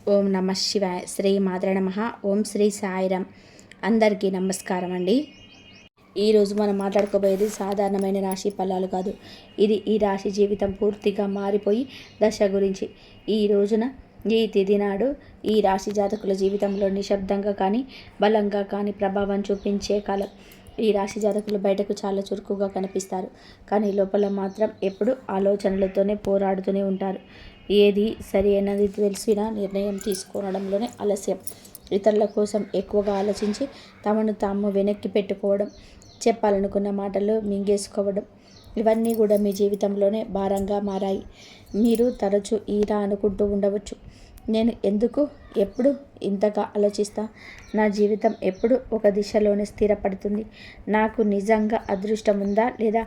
ఓం నమ శివాయ. శ్రీ మాత్రే నమః. ఓం శ్రీ సాయిరామ్. అందరికీ నమస్కారం అండి. ఈరోజు మనం మాట్లాడుకోబోయేది సాధారణమైన రాశి ఫలాలు కాదు. ఇది ఈ రాశి జీవితం పూర్తిగా మారిపోయి దశ గురించి. ఈ రోజున ఈ తిథి నాడు ఈ రాశి జాతకుల జీవితంలో నిశ్శబ్దంగా కానీ బలంగా కానీ ప్రభావం చూపించే కాలం. ఈ రాశి జాతకులు బయటకు చాలా చురుకుగా కనిపిస్తారు, కానీ లోపల మాత్రం ఎప్పుడు ఆలోచనలతోనే పోరాడుతూనే ఉంటారు. ఏది సరి అయినది తెలిసినా నిర్ణయం తీసుకోవడంలోనే ఆలస్యం. ఇతరుల కోసం ఎక్కువగా ఆలోచించి తమను తాము వెనక్కి పెట్టుకోవడం, చెప్పాలనుకున్న మాటలు మింగేసుకోవడం, ఇవన్నీ కూడా మీ జీవితంలోనే భారంగా మారాయి. మీరు తరచూ ఇలా అనుకుంటూ ఉండవచ్చు, నేను ఎందుకు ఎప్పుడు ఇంతగా ఆలోచిస్తా, నా జీవితం ఎప్పుడు ఒక దిశలోనే స్థిరపడుతుంది, నాకు నిజంగా అదృష్టం ఉందా లేదా?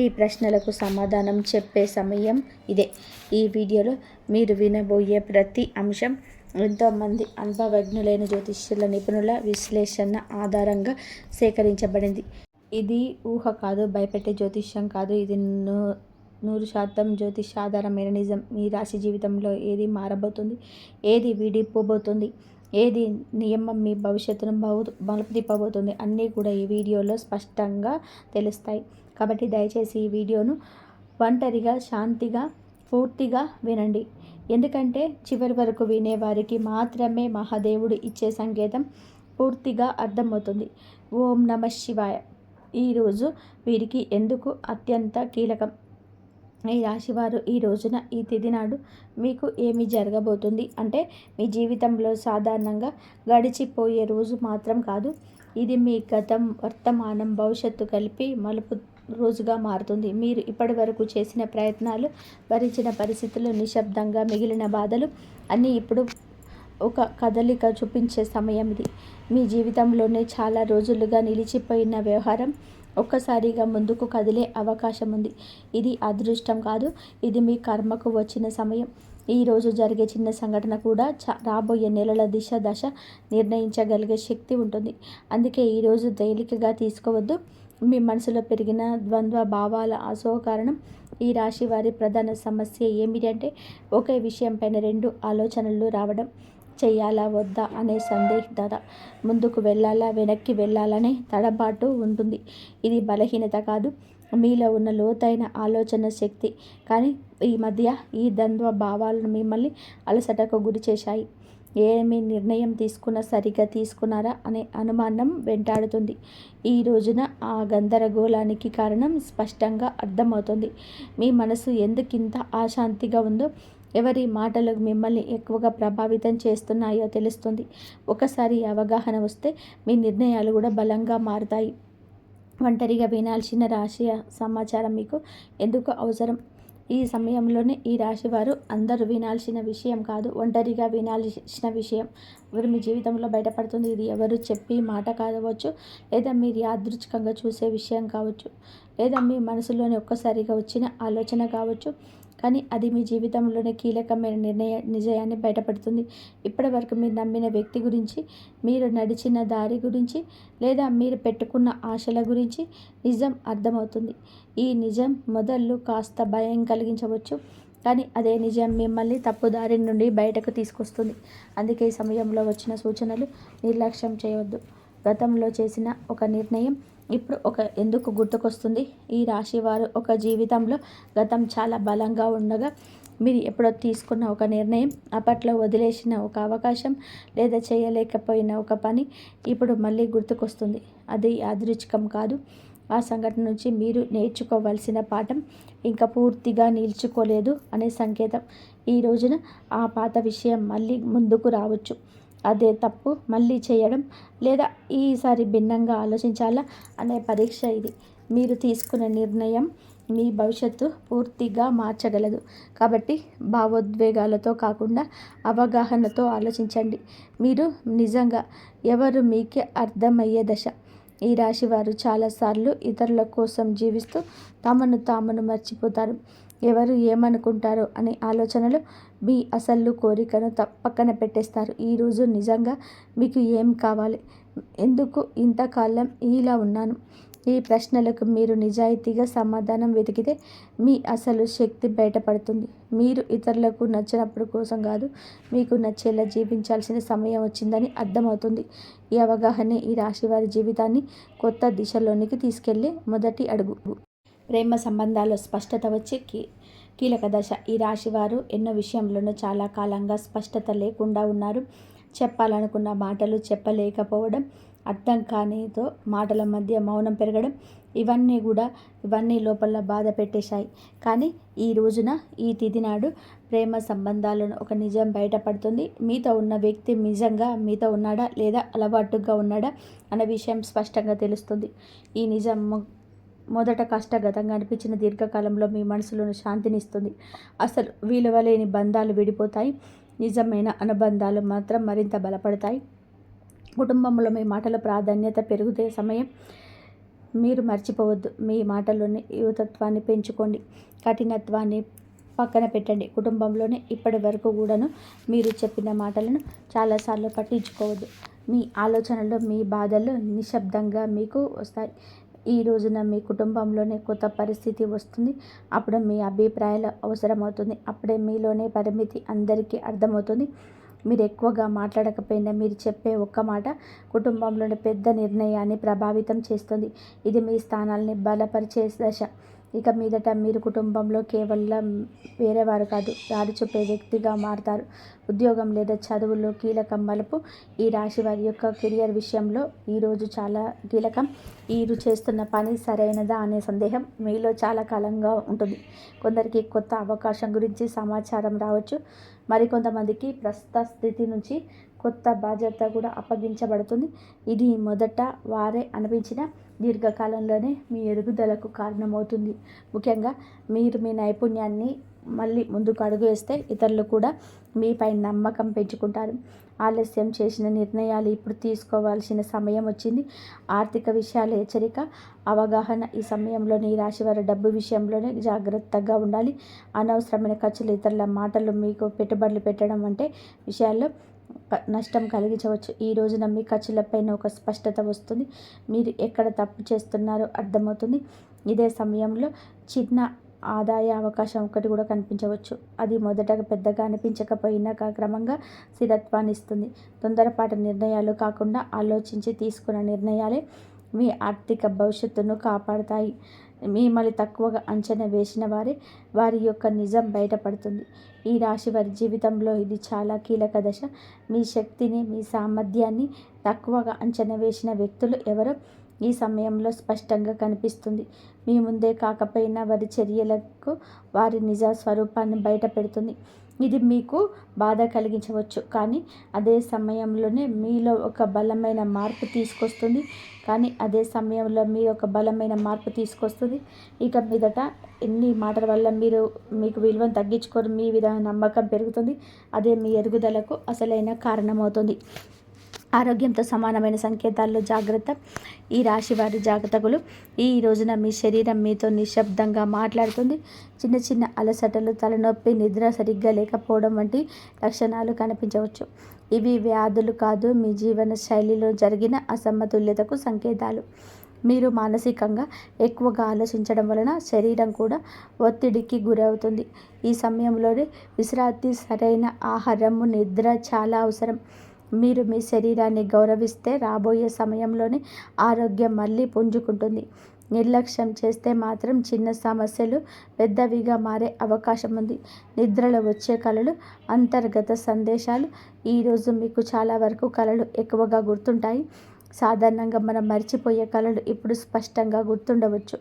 ఈ ప్రశ్నలకు సమాధానం చెప్పే సమయం ఇదే. ఈ వీడియోలో మీరు వినబోయే ప్రతి అంశం ఎంతోమంది అనుభవజ్ఞులైన జ్యోతిష్యుల నిపుణుల విశ్లేషణ ఆధారంగా సేకరించబడింది. ఇది ఊహ కాదు, భయపెట్టే జ్యోతిష్యం కాదు. ఇది 100% జ్యోతిష ఆధారమైన నిజం. మీ రాశి జీవితంలో ఏది మారబోతుంది, ఏది విడిపోబోతుంది, ఏది నియమం మీ భవిష్యత్తును మలుపు తిప్పబోతుంది అన్నీ కూడా ఈ వీడియోలో స్పష్టంగా తెలుస్తాయి. కాబట్టి దయచేసి ఈ వీడియోను ఒంటరిగా శాంతిగా పూర్తిగా వినండి. ఎందుకంటే చివరి వరకు వినేవారికి మాత్రమే మహాదేవుడు ఇచ్చే సంకేతం పూర్తిగా అర్థమవుతుంది. ఓం నమ శివాయ. ఈరోజు వీరికి ఎందుకు అత్యంత కీలకం? ఈ రాశివారు ఈ రోజున ఈ తిథి నాడు మీకు ఏమి జరగబోతుంది అంటే, మీ జీవితంలో సాధారణంగా గడిచిపోయే రోజు మాత్రం కాదు, ఇది మీ గతం, వర్తమానం, భవిష్యత్తు కలిపి మలుపు రోజుగా మారుతుంది. మీరు ఇప్పటి వరకు చేసిన ప్రయత్నాలు, భరించిన పరిస్థితులు, నిశ్శబ్దంగా మిగిలిన బాధలు అన్నీ ఇప్పుడు ఒక కదలిక చూపించే సమయం ఇది. మీ జీవితంలోనే చాలా రోజులుగా నిలిచిపోయిన వ్యవహారం ఒక్కసారిగా ముందుకు కదిలే అవకాశం ఉంది. ఇది అదృష్టం కాదు, ఇది మీ కర్మకు వచ్చిన సమయం. ఈరోజు జరిగే చిన్న సంఘటన కూడా రాబోయే నెలల దశ నిర్ణయించగలిగే శక్తి ఉంటుంది. అందుకే ఈరోజు తేలికగా తీసుకోవద్దు. మీ మనసులో పెరిగిన ద్వంద్వ భావాల అసోకారణం. ఈ రాశి వారి ప్రధాన సమస్య ఏమిటంటే, ఒకే విషయంపైన రెండు ఆలోచనలు రావడం. చెయ్యాలా వద్దా అనే సందిగ్ధత, ముందుకు వెళ్ళాలా వెనక్కి వెళ్ళాలనే తడబాటు ఉంటుంది. ఇది బలహీనత కాదు, మీలో ఉన్న లోతైన ఆలోచన శక్తి. కానీ ఈ మధ్య ఈ ద్వంద్వ భావాలను మిమ్మల్ని అలసటకు గురి చేశాయి. ఏమి నిర్ణయం తీసుకున్నా సరిగ్గా తీసుకున్నారా అనే అనుమానం వెంటాడుతుంది. ఈ రోజున ఆ గందరగోళానికి కారణం స్పష్టంగా అర్థమవుతుంది. మీ మనసు ఎందుకింత అశాంతిగా ఉందో, ఎవరి మాటలు మిమ్మల్ని ఎక్కువగా ప్రభావితం చేస్తున్నాయో తెలుస్తుంది. ఒకసారి అవగాహన వస్తే మీ నిర్ణయాలు కూడా బలంగా మారుతాయి. ఒంటరిగా వినాల్సిన రాశి సమాచారం మీకు ఎందుకు అవసరం? ఈ సమయంలోనే ఈ రాశి వారు అందరూ వినాల్సిన విషయం కాదు, ఒంటరిగా వినాల్సిన విషయం. ఎవరు మీ జీవితంలో బయటపడుతుంది. ఇది ఎవరు చెప్పి మాట కావచ్చు, లేదా మీరు యాదృచ్ఛికంగా చూసే విషయం కావచ్చు, లేదా మీ మనసులోని ఒక్కసారిగా వచ్చిన ఆలోచన కావచ్చు. కానీ అది మీ జీవితంలోనే కీలకమైన నిజయాన్ని బయటపడుతుంది. ఇప్పటి వరకు మీరు నమ్మిన వ్యక్తి గురించి, మీరు నడిచిన దారి గురించి, లేదా మీరు పెట్టుకున్న ఆశల గురించి నిజం అర్థమవుతుంది. ఈ నిజం మొదలు కాస్త భయం కలిగించవచ్చు, కానీ అదే నిజం మిమ్మల్ని తప్పుదారి నుండి బయటకు తీసుకొస్తుంది. అందుకే ఈ సమయంలో వచ్చిన సూచనలు నిర్లక్ష్యం చేయవద్దు. గతంలో చేసిన ఒక నిర్ణయం ఇప్పుడు ఎందుకు గుర్తుకొస్తుంది? ఈ రాశి వారు ఒక జీవితంలో గతం చాలా బలంగా ఉండగా, మీరు ఎప్పుడో తీసుకున్న ఒక నిర్ణయం, అప్పట్లో వదిలేసిన ఒక అవకాశం, లేదా చేయలేకపోయిన ఒక పని ఇప్పుడు మళ్ళీ గుర్తుకొస్తుంది. అది యాదృచ్ఛికం కాదు. ఆ సంఘటన నుంచి మీరు నేర్చుకోవాల్సిన పాఠం ఇంకా పూర్తిగా నిల్చుకోలేదు అనే సంకేతం. ఈ రోజున ఆ పాత విషయం మళ్ళీ ముందుకు రావచ్చు. అదే తప్పు మళ్ళీ చేయడం, లేదా ఈసారి భిన్నంగా ఆలోచించాలా అనే పరీక్ష ఇది. మీరు తీసుకున్న నిర్ణయం మీ భవిష్యత్తు పూర్తిగా మార్చగలదు. కాబట్టి భావోద్వేగాలతో కాకుండా అవగాహనతో ఆలోచించండి. మీరు నిజంగా ఎవరు మీకే అర్థమయ్యే దశ. ఈ రాశి వారు చాలాసార్లు ఇతరుల కోసం జీవిస్తూ తమను మర్చిపోతారు. ఎవరు ఏమనుకుంటారో అనే ఆలోచనలు మీ అసలు కోరికను పక్కన పెట్టేస్తారు. ఈరోజు నిజంగా మీకు ఏం కావాలి? ఎందుకు ఇంతకాలం ఇలా ఉన్నాను? ఈ ప్రశ్నలకు మీరు నిజాయితీగా సమాధానం వెతికితే మీ అసలు శక్తి బయటపడుతుంది. మీరు ఇతరులకు నచ్చినప్పుడు కోసం కాదు, మీకు నచ్చేలా జీవించాల్సిన సమయం వచ్చిందని అర్థమవుతుంది. ఈ అవగాహనే ఈ రాశి వారి జీవితాన్ని కొత్త దిశలోనికి తీసుకెళ్లే మొదటి అడుగు. ప్రేమ సంబంధాల్లో స్పష్టత వచ్చే కీలక దశ. ఈ రాశి వారు ఎన్నో విషయంలోనూ చాలా కాలంగా స్పష్టత లేకుండా ఉన్నారు. చెప్పాలనుకున్న మాటలు చెప్పలేకపోవడం, అర్థం కానితో మాటల మధ్య మౌనం పెరగడం, ఇవన్నీ లోపల బాధ పెట్టేశాయి. కానీ ఈ రోజున, ఈ తిథి నాడు ప్రేమ సంబంధాలను ఒక నిజం బయటపడుతుంది. మీతో ఉన్న వ్యక్తి నిజంగా మీతో ఉన్నాడా లేదా అలవాటుగా ఉన్నాడా అన్న విషయం స్పష్టంగా తెలుస్తుంది. ఈ నిజం మొదట కష్టగతంగా అనిపించిన దీర్ఘకాలంలో మీ మనసులోని శాంతినిస్తుంది. అసలు విలువలేని బంధాలు విడిపోతాయి. నిజమైన అనుబంధాలు మాత్రం మరింత బలపడతాయి. కుటుంబంలో మీ మాటల ప్రాధాన్యత పెరుగుతే సమయం మీరు మర్చిపోవద్దు. మీ మాటల్లోని యువతత్వాన్ని పెంచుకోండి, కఠినత్వాన్ని పక్కన పెట్టండి. కుటుంబంలోనే ఇప్పటి వరకు కూడాను మీరు చెప్పిన మాటలను చాలాసార్లు పట్టించుకోవద్దు. మీ ఆలోచనలు, మీ బాధలు నిశ్శబ్దంగా మీకు వస్తాయి. ఈ రోజున మీ కుటుంబంలోనే కొత్త పరిస్థితి వస్తుంది. అప్పుడు మీ అభిప్రాయాలు అవసరమవుతుంది. అప్పుడే మీలోనే పరిమితి అందరికీ అర్థమవుతుంది. మీరు ఎక్కువగా మాట్లాడకపోయినా మీరు చెప్పే ఒక్క మాట కుటుంబంలోని పెద్ద నిర్ణయాన్ని ప్రభావితం చేస్తుంది. ఇది మీ స్థానాల్ని బలపరిచే దశ. ఇక మీదట మీరు కుటుంబంలో కేవలం వేరేవారు కాదు, దారి చూపే వ్యక్తిగా మారతారు. ఉద్యోగం లేదా చదువుల్లో కీలక మలుపు. ఈ రాశి వారి యొక్క కెరియర్ విషయంలో ఈరోజు చాలా కీలకం. వీరు చేస్తున్న పని సరైనదా అనే సందేహం మీలో చాలా కాలంగా ఉంటుంది. కొందరికి కొత్త అవకాశం గురించి సమాచారం రావచ్చు. మరికొంతమందికి ప్రస్తుత స్థితి నుంచి కొత్త బాధ్యత కూడా అప్పగించబడుతుంది. ఇది మొదట వారే అనిపించిన దీర్ఘకాలంలోనే మీ ఎదుగుదలకు కారణమవుతుంది. ముఖ్యంగా మీరు మీ నైపుణ్యాన్ని మళ్ళీ ముందుకు అడుగు వేస్తే ఇతరులు కూడా మీపై నమ్మకం పెంచుకుంటారు. ఆలస్యం చేసిన నిర్ణయాలు ఇప్పుడు తీసుకోవాల్సిన సమయం వచ్చింది. ఆర్థిక విషయాల హెచ్చరిక, అవగాహన. ఈ సమయంలో ఈ రాశివారి డబ్బు విషయంలోనే జాగ్రత్తగా ఉండాలి. అనవసరమైన ఖర్చులు, ఇతరుల మాటలు మీకు పెట్టుబడులు పెట్టడం వంటి విషయాల్లో నష్టం కలిగించవచ్చు. ఈ రోజున మీ ఖర్చులపైన ఒక స్పష్టత వస్తుంది. మీరు ఎక్కడ తప్పు చేస్తున్నారో అర్థమవుతుంది. ఇదే సమయంలో చిన్న ఆదాయ అవకాశం ఒకటి కూడా కనిపించవచ్చు. అది మొదటగా పెద్దగా అనిపించకపోయినా క్రమంగా స్థిరత్వాన్ని ఇస్తుంది. తొందరపాటు నిర్ణయాలు కాకుండా ఆలోచించి తీసుకున్న నిర్ణయాలే మీ ఆర్థిక భవిష్యత్తును కాపాడుతాయి. మిమ్మల్ని తక్కువగా అంచనా వేసిన వారి యొక్క నిజం బయటపడుతుంది. ఈ రాశి వారి జీవితంలో ఇది చాలా కీలక దశ. మీ శక్తిని, మీ సామర్థ్యాన్ని తక్కువగా అంచనా వేసిన వ్యక్తులు ఎవరో ఈ సమయంలో స్పష్టంగా కనిపిస్తుంది. మీ ముందే కాకపోయినా వారి చర్యలకు వారి నిజ స్వరూపాన్ని బయట పెడుతుంది. ఇది మీకు బాధ కలిగించవచ్చు, కానీ అదే సమయంలోనే మీలో ఒక బలమైన మార్పు తీసుకొస్తుంది. ఇక మీదట ఎన్ని మాటల వల్ల మీకు విలువను తగ్గించుకొని మీ విధంగా నమ్మకం పెరుగుతుంది. అదే మీ ఎదుగుదలకు అసలైన కారణమవుతుంది. ఆరోగ్యంతో సమానమైన సంకేతాల్లో జాగ్రత్త. ఈ రాశి వారి జాతకులు ఈ రోజున మీ శరీరం మీతో నిశ్శబ్దంగా మాట్లాడుతుంది. చిన్న చిన్న అలసటలు, తలనొప్పి, నిద్ర సరిగ్గా లేకపోవడం వంటి లక్షణాలు కనిపించవచ్చు. ఇవి వ్యాధులు కాదు, మీ జీవన శైలిలో జరిగిన అసమతుల్యతకు సంకేతాలు. మీరు మానసికంగా ఎక్కువగా ఆలోచించడం వలన శరీరం కూడా ఒత్తిడికి గురవుతుంది. ఈ సమయంలోనే విశ్రాంతి, సరైన ఆహారము, నిద్ర చాలా అవసరం. మీరు మీ శరీరాన్ని గౌరవిస్తే రాబోయే సమయంలోనే ఆరోగ్యం మళ్ళీ పుంజుకుంటుంది. నిర్లక్ష్యం చేస్తే మాత్రం చిన్న సమస్యలు పెద్దవిగా మారే అవకాశం ఉంది. నిద్రలో వచ్చే కలలు, అంతర్గత సందేశాలు. ఈరోజు మీకు చాలా వరకు కలలు ఎక్కువగా గుర్తుంటాయి. సాధారణంగా మనం మర్చిపోయే కలలు ఇప్పుడు స్పష్టంగా గుర్తుండవచ్చు.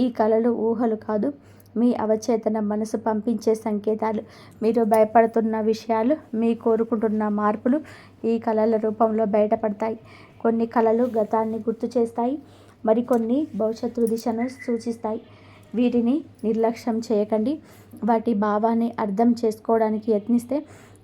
ఈ కలలు ఊహలు కాదు, మీ అవచేతన మనసు పంపించే సంకేతాలు. మీరు భయపడుతున్న విషయాలు, మీ కోరుకుంటున్న మార్పులు ఈ కళల రూపంలో బయటపడతాయి. కొన్ని కళలు గతాన్ని గుర్తు చేస్తాయి, మరికొన్ని భవిష్యత్తు దిశను సూచిస్తాయి. వీటిని నిర్లక్ష్యం చేయకండి. వాటి భావాన్ని అర్థం చేసుకోవడానికి యత్నిస్తే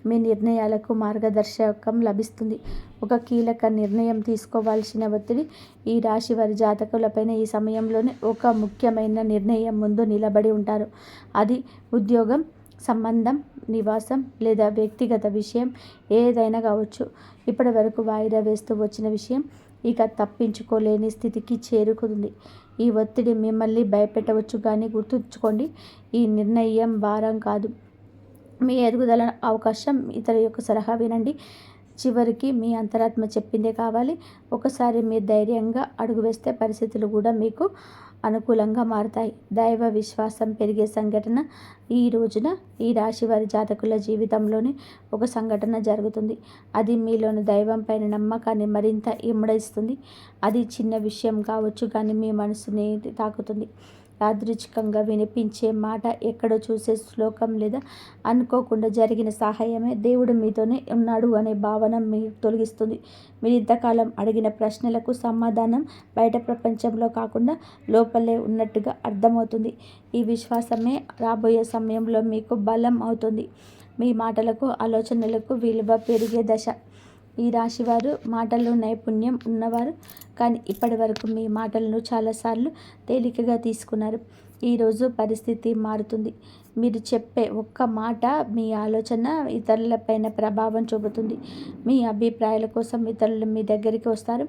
మీ నిర్ణయాలకు మార్గదర్శకం లభిస్తుంది. ఒక కీలక నిర్ణయం తీసుకోవాల్సిన ఒత్తిడి ఈ రాశి వారి జాతకులపైన ఈ సమయంలోనే ఒక ముఖ్యమైన నిర్ణయం ముందు నిలబడి ఉంటారు. అది ఉద్యోగం, సంబంధం, నివాసం లేదా వ్యక్తిగత విషయం ఏదైనా కావచ్చు. ఇప్పటి వరకు వాయిదా వేస్తూ వచ్చిన విషయం ఇక తప్పించుకోలేని స్థితికి చేరుకుంది. ఈ ఒత్తిడి మిమ్మల్ని భయపెట్టవచ్చు, కానీ గుర్తుంచుకోండి, ఈ నిర్ణయం భారం కాదు, మీ ఎదుగుదల అవకాశం. ఇతరుల యొక్క సలహా వినండి, చివరికి మీ అంతరాత్మ చెప్పిందే కావాలి. ఒకసారి మీరు ధైర్యంగా అడుగు వేస్తే పరిస్థితులు కూడా మీకు అనుకూలంగా మారుతాయి. దైవ విశ్వాసం పెరిగే సంఘటన. ఈ రోజున ఈ రాశి వారి జాతకుల జీవితంలోని ఒక సంఘటన జరుగుతుంది. అది మీలోని దైవం పైన నమ్మకాన్ని మరింత ఇమ్మడిస్తుంది. అది చిన్న విషయం కావచ్చు, కానీ మీ మనసుని తాకుతుంది. యాదృచ్ఛికంగా వినిపించే మాట, ఎక్కడో చూసే శ్లోకం లేదా అనుకోకుండా జరిగిన సహాయమే దేవుడు మీతోనే ఉన్నాడు అనే భావన మీకు తొలగిస్తుంది. మీరు ఇంతకాలం అడిగిన ప్రశ్నలకు సమాధానం బయట ప్రపంచంలో కాకుండా లోపలే ఉన్నట్టుగా అర్థమవుతుంది. ఈ విశ్వాసమే రాబోయే సమయంలో మీకు బలం అవుతుంది. మీ మాటలకు, ఆలోచనలకు విలువ పెరిగే దశ. ఈ రాశివారు మాటల్లో నైపుణ్యం ఉన్నవారు, కానీ ఇప్పటి వరకు మీ మాటలను చాలాసార్లు తేలికగా తీసుకున్నారు. ఈరోజు పరిస్థితి మారుతుంది. మీరు చెప్పే ఒక్క మాట మీ ఆలోచన ఇతరులపైన ప్రభావం చూపుతుంది. మీ అభిప్రాయాల కోసం ఇతరులు మీ దగ్గరికి వస్తారు.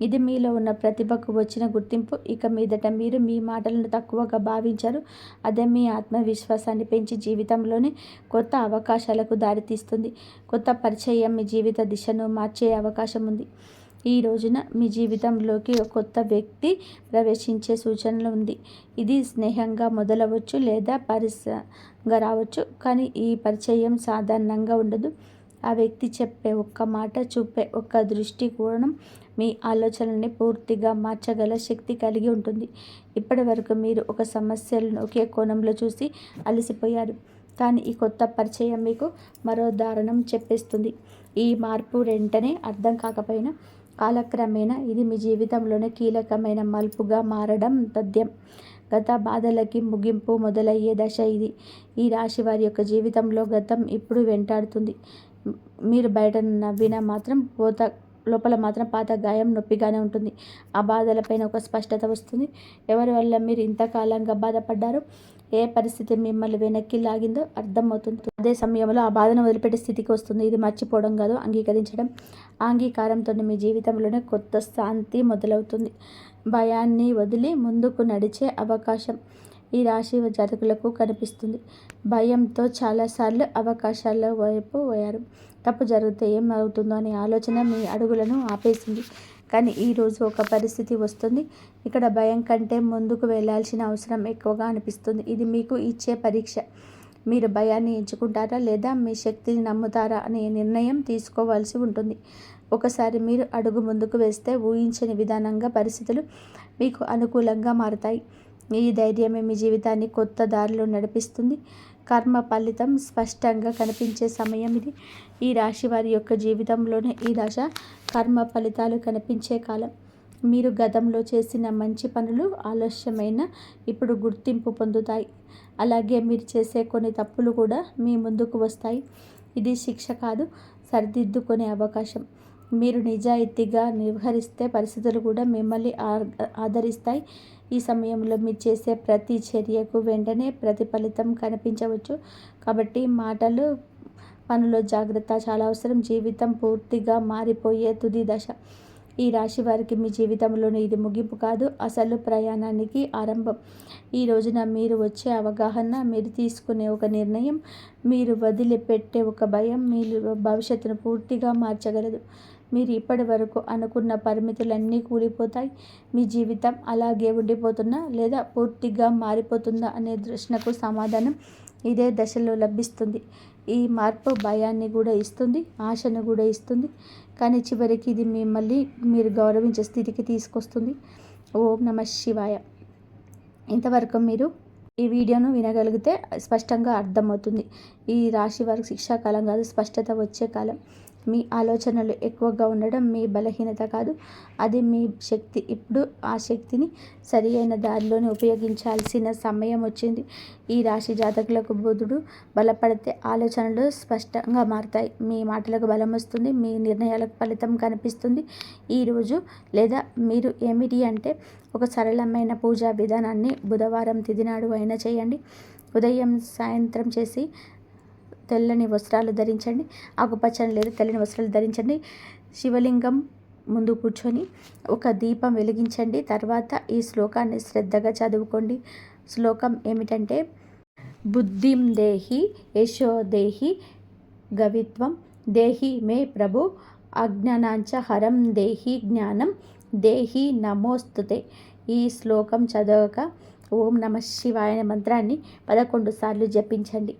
ఇది మీలో ఉన్న ప్రతిభకు వచ్చిన గుర్తింపు. ఇక మీదట మీరు మీ మాటలను తక్కువగా భావించారు. అదే మీ ఆత్మవిశ్వాసాన్ని పెంచి జీవితంలోని కొత్త అవకాశాలకు దారితీస్తుంది. కొత్త పరిచయం మీ జీవిత దిశను మార్చే అవకాశం ఉంది. ఈ రోజున మీ జీవితంలోకి ఒక కొత్త వ్యక్తి ప్రవేశించే సూచనలు ఉంది. ఇది స్నేహంగా మొదలవచ్చు లేదా పరిసంగా రావచ్చు, కానీ ఈ పరిచయం సాధారణంగా ఉండదు. ఆ వ్యక్తి చెప్పే ఒక్క మాట, చూపే ఒక్క దృష్టికోణం మీ ఆలోచనల్ని పూర్తిగా మార్చగల శక్తి కలిగి ఉంటుంది. ఇప్పటి వరకు మీరు ఒక సమస్యలను ఒకే కోణంలో చూసి అలసిపోయారు, కానీ ఈ కొత్త పరిచయం మీకు మరో దారుణం చెప్పేస్తుంది. ఈ మార్పు వెంటనే అర్థం కాకపోయినా కాలక్రమేణా ఇది మీ జీవితంలోనే కీలకమైన మలుపుగా మారడం తథ్యం. గత బాధలకి ముగింపు మొదలయ్యే దశ ఇది. ఈ రాశి వారి యొక్క జీవితంలో గతం ఇప్పుడు వెంటాడుతుంది. మీరు బయట నవ్వినా మాత్రం లోపల మాత్రం పాత గాయం నొప్పిగానే ఉంటుంది. ఆ బాధలపైన ఒక స్పష్టత వస్తుంది. ఎవరి వల్ల మీరు ఇంతకాలంగా బాధపడ్డారో, ఏ పరిస్థితి మిమ్మల్ని వెనక్కి లాగిందో అర్థమవుతుంది. అదే సమయంలో ఆ బాధను వదిలిపెట్టే స్థితికి వస్తుంది. ఇది మర్చిపోవడం కాదు, అంగీకరించడం. ఆ అంగీకారంతో మీ జీవితంలోనే కొత్త శాంతి మొదలవుతుంది. భయాన్ని వదిలి ముందుకు నడిచే అవకాశం ఈ రాశి జాతకులకు కనిపిస్తుంది. భయంతో చాలాసార్లు అవకాశాల వైపు పోయారు. తప్పు జరిగితే ఏం అవుతుందో అనే ఆలోచన మీ అడుగులను ఆపేసింది. కానీ ఈరోజు ఒక పరిస్థితి వస్తుంది, ఇక్కడ భయం కంటే ముందుకు వెళ్ళాల్సిన అవసరం ఎక్కువగా అనిపిస్తుంది. ఇది మీకు ఇచ్చే పరీక్ష. మీరు భయాన్ని ఎంచుకుంటారా లేదా మీ శక్తిని నమ్ముతారా అనే నిర్ణయం తీసుకోవాల్సి ఉంటుంది. ఒకసారి మీరు అడుగు ముందుకు వేస్తే ఊహించని విధానంగా పరిస్థితులు మీకు అనుకూలంగా మారతాయి. ఈ ధైర్యమే మీ జీవితాన్ని కొత్త దారిలో నడిపిస్తుంది. కర్మ ఫలితం స్పష్టంగా కనిపించే సమయం ఇది. ఈ రాశి వారి యొక్క జీవితంలోనే ఈ దశ కర్మ ఫలితాలు కనిపించే కాలం. మీరు గతంలో చేసిన మంచి పనులు ఆలస్యమైన ఇప్పుడు గుర్తింపు పొందుతాయి. అలాగే మీరు చేసే కొన్ని తప్పులు కూడా మీ ముందుకు వస్తాయి. ఇది శిక్ష కాదు, సరిదిద్దుకునే అవకాశం. మీరు నిజాయితీగా వ్యవహరిస్తే పరిస్థితులు కూడా మిమ్మల్ని ఆదరిస్తాయి. ఈ సమయంలో మీరు చేసే ప్రతి చర్యకు వెంటనే ప్రతిఫలితం కనిపించవచ్చు. కాబట్టి మాటలు, పనుల జాగ్రత్త చాలా అవసరం. జీవితం పూర్తిగా మారిపోయే తుది దశ. ఈ రాశి వారికి మీ జీవితంలోని ఇది ముగింపు కాదు, అసలు ప్రయాణానికి ఆరంభం. ఈ రోజున మీరు వచ్చే అవగాహన, మీరు తీసుకునే ఒక నిర్ణయం, మీరు వదిలిపెట్టే ఒక భయం మీ భవిష్యత్తును పూర్తిగా మార్చగలదు. మీరు ఇప్పటి వరకు అనుకున్న పరిమితులన్నీ కూలిపోతాయి. మీ జీవితం అలాగే ఉండిపోతుందా లేదా పూర్తిగా మారిపోతుందా అనే ప్రశ్నకు సమాధానం ఇదే దశలో లభిస్తుంది. ఈ మార్పు భయాన్ని కూడా ఇస్తుంది, ఆశను కూడా ఇస్తుంది, కానీ చివరికి ఇది మిమ్మల్ని మీరు గౌరవించే స్థితికి తీసుకొస్తుంది. ఓం నమః శివాయ. ఇంతవరకు మీరు ఈ వీడియోను వినగలిగితే స్పష్టంగా అర్థమవుతుంది. ఈ రాశి వారికి శిక్షాకాలం కాదు, స్పష్టత వచ్చే కాలం. మీ ఆలోచనలు ఎక్కువగా ఉండడం మీ బలహీనత కాదు, అది మీ శక్తి. ఇప్పుడు ఆ శక్తిని సరి అయిన దారిలోనే ఉపయోగించాల్సిన సమయం వచ్చింది. ఈ రాశి జాతకులకు బుధుడు బలపడితే ఆలోచనలు స్పష్టంగా మారుతాయి. మీ మాటలకు బలం వస్తుంది, మీ నిర్ణయాలకు ఫలితం కనిపిస్తుంది. ఈరోజు లేదా మీరు ఏమిటి అంటే ఒక సరళమైన పూజా విధానాన్ని బుధవారం తిథి నాడు అయినా చేయండి. ఉదయం సాయంత్రం చేసి తెల్లని వస్త్రాలు ధరించండి. ఆకుపచ్చని లేదా తెల్లని వస్త్రాలు ధరించండి. శివలింగం ముందు కూర్చొని ఒక దీపం వెలిగించండి. తర్వాత ఈ శ్లోకాన్ని శ్రద్ధగా చదువుకోండి. శ్లోకం ఏమిటంటే, బుద్ధిం దేహి యశో దేహి గవిత్వం దేహి మే ప్రభు అజ్ఞానాంచ హరం దేహి జ్ఞానం దేహి నమోస్తుతే. ఈ శ్లోకం చదవక ఓం నమ శివాయ మంత్రాన్ని 11 సార్లు జపించండి.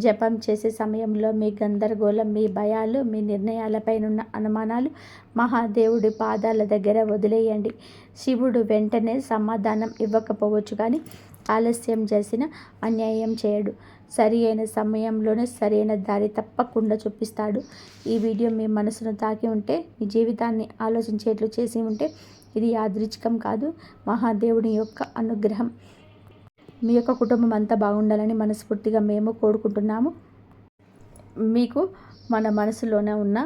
జపం చేసే సమయంలో మీ గందరగోళం, మీ భయాలు, మీ నిర్ణయాలపైనున్న అనుమానాలు మహాదేవుడి పాదాల దగ్గర వదిలేయండి. శివుడు వెంటనే సమాధానం ఇవ్వకపోవచ్చు, కానీ ఆలస్యం చేసిన అన్యాయం చేయడు. సరి అయిన సమయంలోనే సరైన దారి తప్పకుండా చూపిస్తాడు. ఈ వీడియో మీ మనసును తాకి ఉంటే, మీ జీవితాన్ని ఆలోచించేట్లు చేసి ఉంటే, ఇది యాదృచ్ఛికం కాదు, మహాదేవుని యొక్క అనుగ్రహం. మీ యొక్క కుటుంబం అంతా బాగుండాలని మనస్ఫూర్తిగా మేము కోరుకుంటున్నాము. మీకు మన మనసులోనే ఉన్న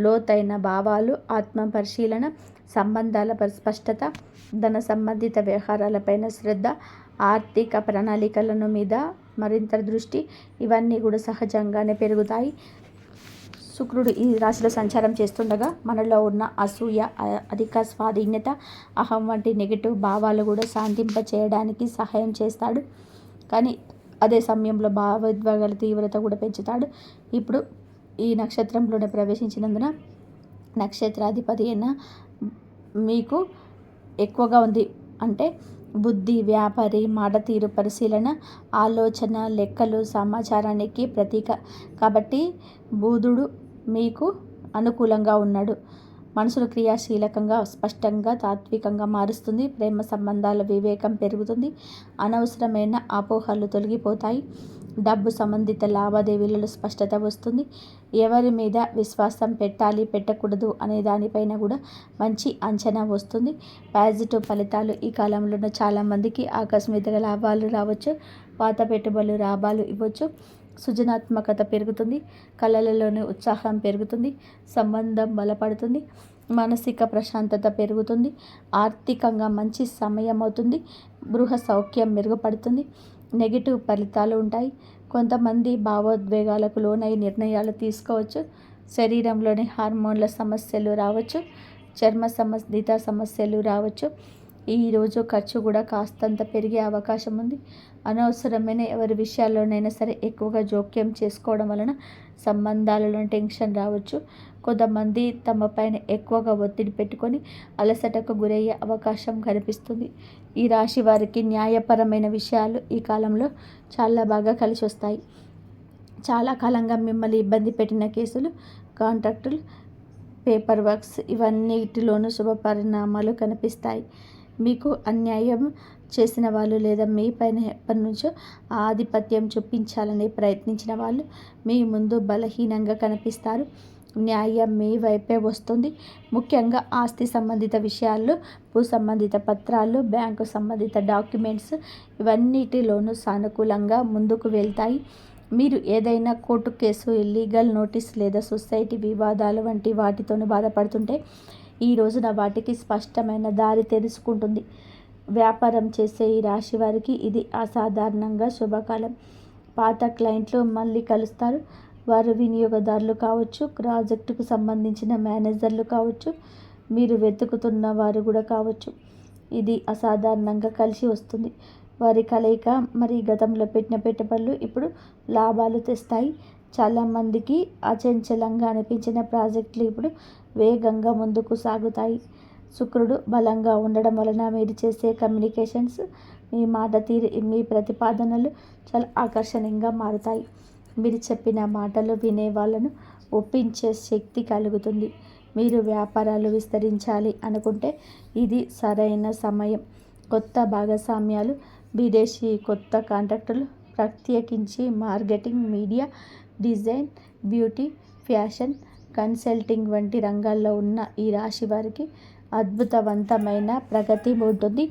లోతైన భావాలు, ఆత్మ పరిశీలన, సంబంధాల స్పష్టత, ధన సంబంధిత వ్యవహారాలపైన శ్రద్ధ, ఆర్థిక ప్రణాళికలను మీద మరింత దృష్టి, ఇవన్నీ కూడా సహజంగానే పెరుగుతాయి. శుక్రుడు ఈ రాశిలో సంచారం చేస్తుండగా మనలో ఉన్న అసూయ, అధిక స్వాధీన్యత, అహం వంటి నెగిటివ్ భావాలు కూడా శాంతింప చేయడానికి సహాయం చేస్తాడు. కానీ అదే సమయంలో భావోద్వేగాల తీవ్రత కూడా పెంచుతాడు. ఇప్పుడు ఈ నక్షత్రంలోనే ప్రవేశించినందున నక్షత్రాధిపతి అయిన మీకు ఎక్కువగా ఉంది. అంటే బుద్ధి, వ్యాపారి, మాట తీరు, పరిశీలన, ఆలోచన, లెక్కలు, సమాచారానికి ప్రతీక. కాబట్టి బుధుడు మీకు అనుకూలంగా ఉన్నాడు. మనసును క్రియాశీలకంగా, స్పష్టంగా, తాత్వికంగా మారుస్తుంది. ప్రేమ సంబంధాల వివేకం పెరుగుతుంది. అనవసరమైన అపోహలు తొలగిపోతాయి. డబ్బు సంబంధిత లావాదేవీలలో స్పష్టత వస్తుంది. ఎవరి మీద విశ్వాసం పెట్టాలి, పెట్టకూడదు అనే దానిపైన కూడా మంచి అంచనా వస్తుంది. పాజిటివ్ ఫలితాలు ఈ కాలంలో చాలామందికి ఆకస్మిక లాభాలు రావచ్చు. పాత పెట్టుబడులు లాభాలు ఇవ్వచ్చు. సృజనాత్మకత పెరుగుతుంది. కళలలోని ఉత్సాహం పెరుగుతుంది. సంబంధం బలపడుతుంది. మానసిక ప్రశాంతత పెరుగుతుంది. ఆర్థికంగా మంచి సమయం అవుతుంది. గృహ సౌఖ్యం మెరుగుపడుతుంది. నెగిటివ్ ఫలితాలు ఉంటాయి. కొంతమంది భావోద్వేగాలకు లోనై నిర్ణయాలు తీసుకోవచ్చు. శరీరంలోని హార్మోన్ల సమస్యలు రావచ్చు. చర్మ సంబంధిత సమస్యలు రావచ్చు. ఈరోజు ఖర్చు కూడా కాస్తంత పెరిగే అవకాశం ఉంది. అనవసరమైన ఎవరి విషయాల్లోనైనా సరే ఎక్కువగా జోక్యం చేసుకోవడం వలన సంబంధాలలో టెన్షన్ రావచ్చు. కొంతమంది తమ పైన ఎక్కువగా ఒత్తిడి పెట్టుకొని అలసటకు గురయ్యే అవకాశం కనిపిస్తుంది. ఈ రాశి వారికి న్యాయపరమైన విషయాలు ఈ కాలంలో చాలా బాగా కలిసి వస్తాయి. చాలా కాలంగా మిమ్మల్ని ఇబ్బంది పెట్టిన కేసులు, కాంట్రాక్టులు, పేపర్ వర్క్స్ ఇవన్నిటిలోనూ శుభ పరిణామాలు కనిపిస్తాయి. మీకు అన్యాయం చేసిన వాళ్ళు లేదా మీ పైన ఎప్పటి నుంచో ఆధిపత్యం చూపించాలని ప్రయత్నించిన వాళ్ళు మీ ముందు బలహీనంగా కనిపిస్తారు. న్యాయం మీ వైపే వస్తుంది. ముఖ్యంగా ఆస్తి సంబంధిత విషయాల్లో, భూ సంబంధిత పత్రాలు, బ్యాంకు సంబంధిత డాక్యుమెంట్స్ ఇవన్నిటిలోనూ సానుకూలంగా ముందుకు వెళ్తాయి. మీరు ఏదైనా కోర్టు కేసు, లీగల్ నోటీస్ లేదా సొసైటీ వివాదాలు వంటి వాటితోనూ బాధపడుతుంటే ఈ రోజున వాటికి స్పష్టమైన దారి తెరుచుకుంటుంది. వ్యాపారం చేసే ఈ రాశి వారికి ఇది అసాధారణంగా శుభకాలం. పాత క్లయింట్లు మళ్ళీ కలుస్తారు. వారు వినియోగదారులు కావచ్చు, ప్రాజెక్టుకు సంబంధించిన మేనేజర్లు కావచ్చు, మీరు వెతుకుతున్న వారు కూడా కావచ్చు. ఇది అసాధారణంగా కలిసి వస్తుంది. వారి కలయిక మరి గతంలో పెట్టిన పెట్టుబడులు ఇప్పుడు లాభాలు తెస్తాయి. చాలామందికి అచంచలంగా అనిపించిన ప్రాజెక్టులు ఇప్పుడు వేగంగా ముందుకు సాగుతాయి. శుక్రుడు బలంగా ఉండడం వలన మీరు చేసే కమ్యూనికేషన్స్, మీ మాట తీరు, మీ ప్రతిపాదనలు చాలా ఆకర్షణీయంగా మారుతాయి. మీరు చెప్పిన మాటలు వినే వాళ్ళను ఒప్పించే శక్తి కలుగుతుంది. మీరు వ్యాపారాలు విస్తరించాలి అనుకుంటే ఇది సరైన సమయం. కొత్త భాగస్వామ్యాలు, విదేశీ కొత్త కాంట్రాక్టులు, ప్రత్యేకించి marketing, media, design, beauty, fashion, consulting వంటి రంగాల్లో ఉన్న ఈ రాశి వారికి అద్భుతవంతమైన ప్రగతి ఉంటుంది.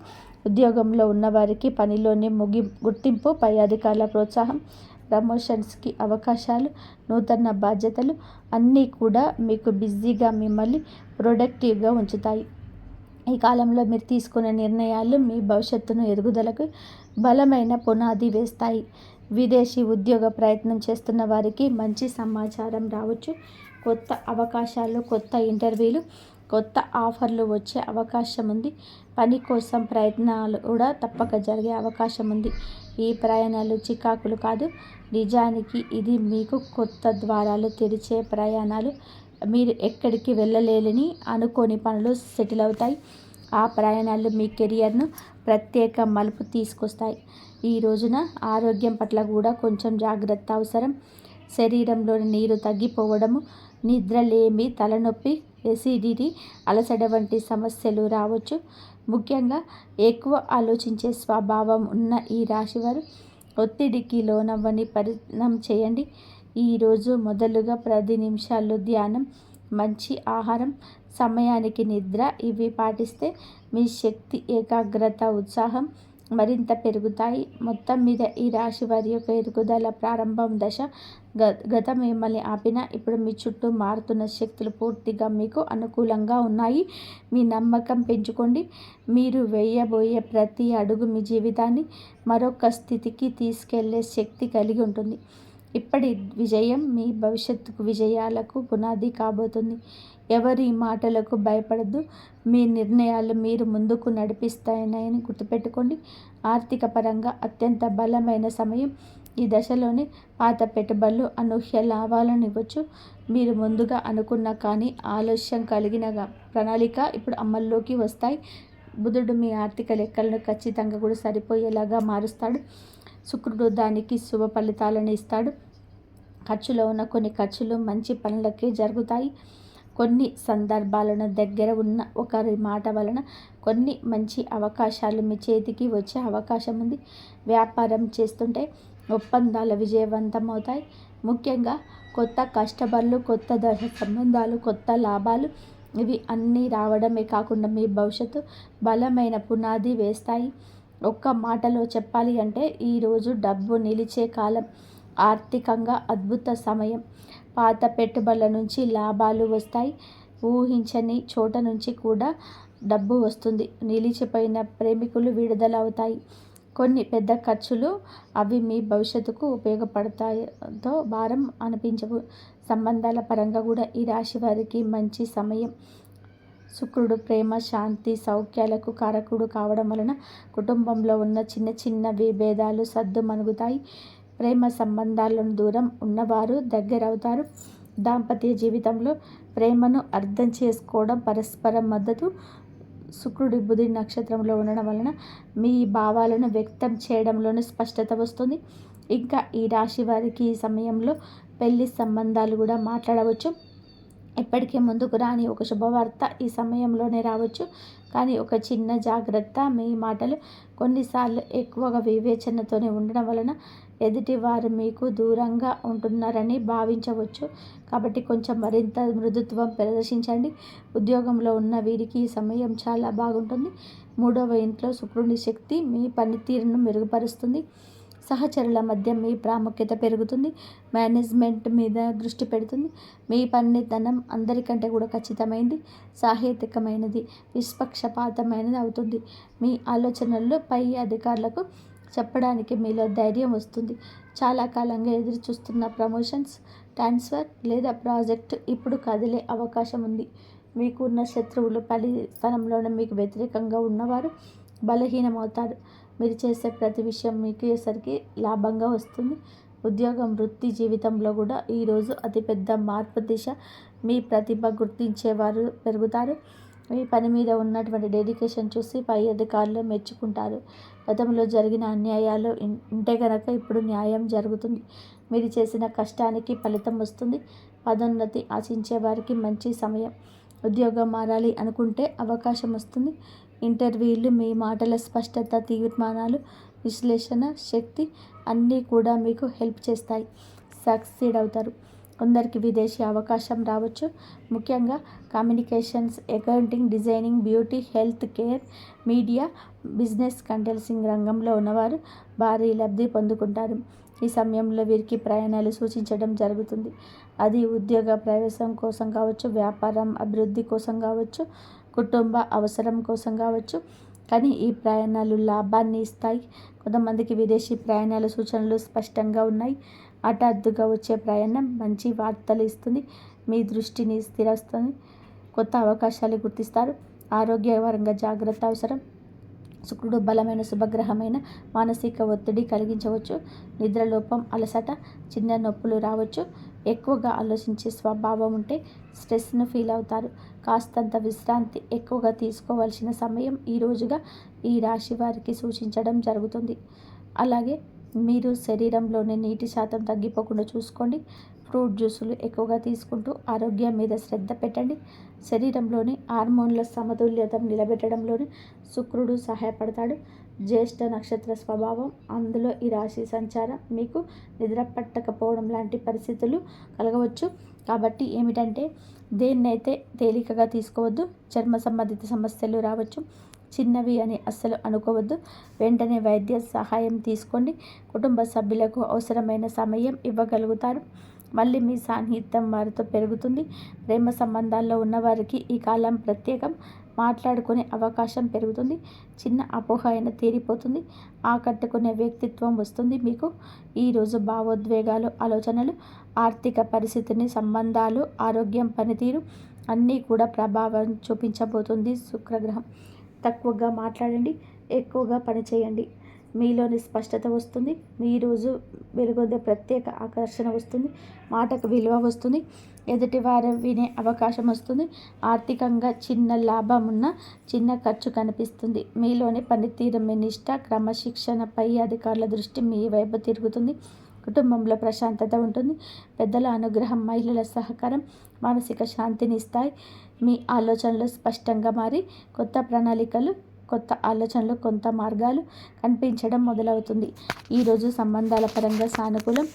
ఉద్యోగంలో ఉన్నవారికి పనిలోని గుర్తింపు, పై అధికారుల ప్రోత్సాహం, ప్రమోషన్స్కి అవకాశాలు, నూతన బాధ్యతలు అన్నీ కూడా మీకు బిజీగా, మిమ్మల్ని ప్రొడక్టివ్గా ఉంచుతాయి. ఈ కాలంలో మీరు తీసుకునే నిర్ణయాలు మీ భవిష్యత్తును ఎదుగుదలకు బలమైన పునాది వేస్తాయి. విదేశీ ఉద్యోగ ప్రయత్నం చేస్తున్న వారికి మంచి సమాచారం రావచ్చు. కొత్త అవకాశాలు, కొత్త ఇంటర్వ్యూలు కొత్త ఆఫర్లు వచ్చే అవకాశం ఉంది. పని కోసం ప్రయత్నాలు కూడా తప్పక జరిగే అవకాశం ఉంది. ఈ ప్రయాణాలు చికాకులు కాదు, నిజానికి ఇది మీకు కొత్త ద్వారాలు తెరిచే ప్రయాణాలు. మీరు ఎక్కడికి వెళ్ళలేని అనుకోని పనులు సెటిల్ అవుతాయి. ఆ ప్రయాణాలు మీ కెరియర్ను ప్రత్యేక మలుపు తీసుకొస్తాయి. ఈ రోజున ఆరోగ్యం పట్ల కూడా కొంచెం జాగ్రత్త అవసరం. శరీరంలోని నీరు తగ్గిపోవడము, నిద్రలేమి, తలనొప్పి, ఎసిడిటీ, అలసట వంటి సమస్యలు రావచ్చు. ముఖ్యంగా ఎక్కువ ఆలోచించే స్వభావం ఉన్న ఈ రాశివారు ఒత్తిడికి లోనవ్వని ప్రయత్నం చేయండి. ఈరోజు మొదలుగా 10 నిమిషాలు ధ్యానం, మంచి ఆహారం, సమయానికి నిద్ర ఇవి పాటిస్తే మీ శక్తి, ఏకాగ్రత, ఉత్సాహం మరింత పెరుగుతాయి. మొత్తం మీద ఈ రాశి వారి యొక్క ఎదుగుదల ప్రారంభం దశ. గతం మిమ్మల్ని ఆపినా ఇప్పుడు మీ చుట్టూ మారుతున్న శక్తులు పూర్తిగా మీకు అనుకూలంగా ఉన్నాయి. మీ నమ్మకం పెంచుకోండి. మీరు వేయబోయే ప్రతి అడుగు మీ జీవితాన్ని మరొక స్థితికి తీసుకెళ్లే శక్తి కలిగి ఉంటుంది. ఇప్పటి విజయం మీ భవిష్యత్తుకు విజయాలకు పునాది కాబోతుంది. ఎవరి మాటలకు భయపడద్దు. మీ నిర్ణయాలు మీరు ముందుకు నడిపిస్తాయని గుర్తుపెట్టుకోండి. ఆర్థిక పరంగా అత్యంత బలమైన సమయం. ఈ దశలోనే పాత పెట్టుబడులు అనూహ్య లాభాలను ఇవ్వచ్చు. మీరు ముందుగా అనుకున్న కానీ ఆలస్యం కలిగిన ప్రణాళిక ఇప్పుడు అమల్లోకి వస్తాయి. బుధుడు మీ ఆర్థిక లెక్కలను ఖచ్చితంగా కూడా సరిపోయేలాగా మారుస్తాడు. శుక్రుడు దానికి శుభ ఫలితాలను ఇస్తాడు. ఖర్చులో ఉన్న కొన్ని ఖర్చులు మంచి పనులకే జరుగుతాయి. కొన్ని సందర్భాలను దగ్గర ఉన్న ఒకరి మాట వలన కొన్ని మంచి అవకాశాలు మీ చేతికి వచ్చే అవకాశం ఉంది. వ్యాపారం చేస్తుంటే ఒప్పందాలు విజయవంతమవుతాయి. ముఖ్యంగా కొత్త కస్టమర్లు, కొత్త దశ సంబంధాలు, కొత్త లాభాలు ఇవి అన్నీ రావడమే కాకుండా మీ భవిష్యత్తు బలమైన పునాది వేస్తాయి. ఒక్క మాటలో చెప్పాలి అంటే ఈరోజు డబ్బు నిలిచే కాలం. ఆర్థికంగా అద్భుత సమయం. పాత పెట్టుబడుల నుంచి లాభాలు వస్తాయి. ఊహించని చోట నుంచి కూడా డబ్బు వస్తుంది. నిలిచిపోయిన ప్రేమికులు విడుదల అవుతాయి. కొన్ని పెద్ద ఖర్చులు అవి మీ భవిష్యత్తుకు ఉపయోగపడతాయితో భారం అనిపించవు. సంబంధాల పరంగా కూడా ఈ రాశి వారికి మంచి సమయం. శుక్రుడు ప్రేమ, శాంతి, సౌఖ్యాలకు కారకుడు కావడం వలన కుటుంబంలో ఉన్న చిన్న చిన్న విభేదాలు సద్దుమణుగుతాయి. ప్రేమ సంబంధాలను దూరం ఉన్నవారు దగ్గరవుతారు. దాంపత్య జీవితంలో ప్రేమను అర్థం చేసుకోవడం, పరస్పర మద్దతు. శుక్రుడి బుధి నక్షత్రంలో ఉండడం వలన మీ భావాలను వ్యక్తం చేయడంలోనూ స్పష్టత వస్తుంది. ఇంకా ఈ రాశి వారికి ఈ సమయంలో పెళ్లి సంబంధాలు కూడా మాట్లాడవచ్చు. ఇప్పటికే ముందుకు రాని ఒక శుభవార్త ఈ సమయంలోనే రావచ్చు. కానీ ఒక చిన్న జాగ్రత్త, మీ మాటలు కొన్నిసార్లు ఎక్కువగా వివేచనతోనే ఉండడం వలన ఎదుటివారు మీకు దూరంగా ఉంటున్నారని భావించవచ్చు. కాబట్టి కొంచెం మరింత మృదుత్వం ప్రదర్శించండి. ఉద్యోగంలో ఉన్న వీరికి ఈ సమయం చాలా బాగుంటుంది. 3వ ఇంట్లో శుక్రుని శక్తి మీ పనితీరును మెరుగుపరుస్తుంది. సహచరుల మధ్య మీ ప్రాముఖ్యత పెరుగుతుంది. మేనేజ్మెంట్ మీద దృష్టి పెడుతుంది. మీ పనితనం అందరికంటే కూడా ఖచ్చితమైనది, సాహిత్యకమైనది, నిష్పక్షపాతమైనది అవుతుంది. మీ ఆలోచనల్లో పై అధికారులకు చెప్పడానికి మీలో ధైర్యం వస్తుంది. చాలా కాలంగా ఎదురు చూస్తున్న ప్రమోషన్స్, ట్రాన్స్ఫర్ లేదా ప్రాజెక్టు ఇప్పుడు కదిలే అవకాశం ఉంది. మీకున్న శత్రువులు పని స్థలంలోనే మీకు వ్యతిరేకంగా ఉన్నవారు బలహీనమవుతారు. మీరు చేసే ప్రతి విషయం మీకు సరికి లాభంగా వస్తుంది. ఉద్యోగం, వృత్తి జీవితంలో కూడా ఈరోజు అతిపెద్ద మార్పు దిశ. మీ ప్రతిభ గుర్తించేవారు పెరుగుతారు. మీ పని మీద ఉన్నటువంటి డెడికేషన్ చూసి పై అధికారులు మెచ్చుకుంటారు. గతంలో జరిగిన అన్యాయాలు ఉంటే కనుక ఇప్పుడు న్యాయం జరుగుతుంది. మీరు చేసిన కష్టానికి ఫలితం వస్తుంది. పదోన్నతి ఆశించే వారికి మంచి సమయం. ఉద్యోగం మారాలి అనుకుంటే అవకాశం వస్తుంది. ఇంటర్వ్యూలు మీ మాటల స్పష్టత, తీర్మానాలు, విశ్లేషణ శక్తి అన్నీ కూడా మీకు హెల్ప్ చేస్తాయి. సక్సీడ్ అవుతారు. కొందరికి విదేశీ అవకాశం రావచ్చు. ముఖ్యంగా communications, accounting, designing, beauty, health care, media, business, consulting రంగంలో ఉన్నవారు భారీ లబ్ధి పొందుకుంటారు. ఈ సమయంలో వీరికి ప్రయాణాలు సూచించడం జరుగుతుంది. అది ఉద్యోగ ప్రవేశం కోసం కావచ్చు, వ్యాపారం అభివృద్ధి కోసం కావచ్చు, కుటుంబ అవసరం కోసం కావచ్చు. కానీ ఈ ప్రయాణాలు లాభాన్ని ఇస్తాయి. కొంతమందికి విదేశీ ప్రయాణాల సూచనలు స్పష్టంగా ఉన్నాయి. హఠాత్తుగా వచ్చే ప్రయాణం మంచి వార్తలు ఇస్తుంది. మీ దృష్టిని స్థిరస్తుంది. కొత్త అవకాశాలు గుర్తిస్తారు. ఆరోగ్యపరంగా జాగ్రత్త అవసరం. శుక్రుడు బలమైన శుభగ్రహమైన మానసిక ఒత్తిడి కలిగించవచ్చు. నిద్రలోపం, అలసట, చిన్న నొప్పులు రావచ్చు. ఎక్కువగా ఆలోచించే స్వభావం ఉంటే స్ట్రెస్ను ఫీల్ అవుతారు. కాస్తంత విశ్రాంతి ఎక్కువగా తీసుకోవాల్సిన సమయం ఈ రోజుగా ఈ రాశి వారికి సూచించడం జరుగుతుంది. అలాగే మీరు శరీరంలోని నీటి శాతం తగ్గిపోకుండా చూసుకోండి. ఫ్రూట్ జ్యూసులు ఎక్కువగా తీసుకుంటూ ఆరోగ్యం మీద శ్రద్ధ పెట్టండి. శరీరంలోని హార్మోన్ల సమతుల్యత నిలబెట్టడంలోని శుక్రుడు సహాయపడతాడు. జ్యేష్ఠ నక్షత్ర స్వభావం, అందులో ఈ రాశి సంచారం మీకు నిద్ర పట్టకపోవడం లాంటి పరిస్థితులు కలగవచ్చు. కాబట్టి ఏమిటంటే దేన్నైతే తేలికగా తీసుకోవద్దు. చర్మ సంబంధిత సమస్యలు రావచ్చు. చిన్నవి అని అస్సలు అనుకోవద్దు. వెంటనే వైద్య సహాయం తీసుకోండి. కుటుంబ సభ్యులకు అవసరమైన సమయం ఇవ్వగలుగుతారు. మళ్ళీ మీ సాన్నిహిత్యం వారితో పెరుగుతుంది. ప్రేమ సంబంధాల్లో ఉన్నవారికి ఈ కాలం ప్రత్యేకం. మాట్లాడుకునే అవకాశం పెరుగుతుంది. చిన్న అపోహ అయినా తీరిపోతుంది. ఆకట్టుకునే వ్యక్తిత్వం వస్తుంది మీకు. ఈరోజు భావోద్వేగాలు, ఆలోచనలు, ఆర్థిక పరిస్థితిని, సంబంధాలు, ఆరోగ్యం, పనితీరు అన్నీ కూడా ప్రభావం చూపించబోతుంది శుక్రగ్రహం. తక్కువగా మాట్లాడండి, ఎక్కువగా పనిచేయండి. మీలోని స్పష్టత వస్తుంది. ఈరోజు వెలుగొందే ప్రత్యేక ఆకర్షణ వస్తుంది. మాటకు విలువ వస్తుంది. ఎదుటివారు వినే అవకాశం వస్తుంది. ఆర్థికంగా చిన్న లాభం ఉన్న చిన్న ఖర్చు కనిపిస్తుంది. మీలోని పనితీరు, మీ నిష్ఠ, క్రమశిక్షణ, పై అధికారుల దృష్టి మీ వైపు తిరుగుతుంది. కుటుంబంలో ప్రశాంతత ఉంటుంది. పెద్దల అనుగ్రహం, మహిళల సహకారం మానసిక శాంతిని ఇస్తాయి. మీ ఆలోచనలు స్పష్టంగా మారి కొత్త ప్రణాళికలు, కొత్త ఆలోచనలు, కొత్త మార్గాలు కనిపించడం మొదలవుతుంది. ఈరోజు సంబంధాల పరంగా సానుకూలం.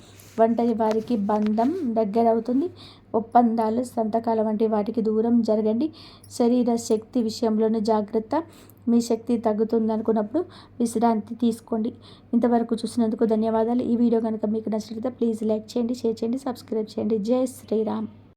ఒంటరి వారికి బంధం దగ్గరవుతుంది. ఒప్పందాలు, సంతకాల వంటి వాటికి దూరం జరగండి. శరీర శక్తి విషయంలోనూ జాగ్రత్త. మీ శక్తి తగ్గుతుందనుకున్నప్పుడు విశ్రాంతి తీసుకోండి. ఇంతవరకు చూసినందుకు ధన్యవాదాలు. ఈ వీడియో కనుక మీకు నచ్చినట్లయితే ప్లీజ్ లైక్ చేయండి, షేర్ చేయండి, సబ్స్క్రైబ్ చేయండి. జై శ్రీరామ్.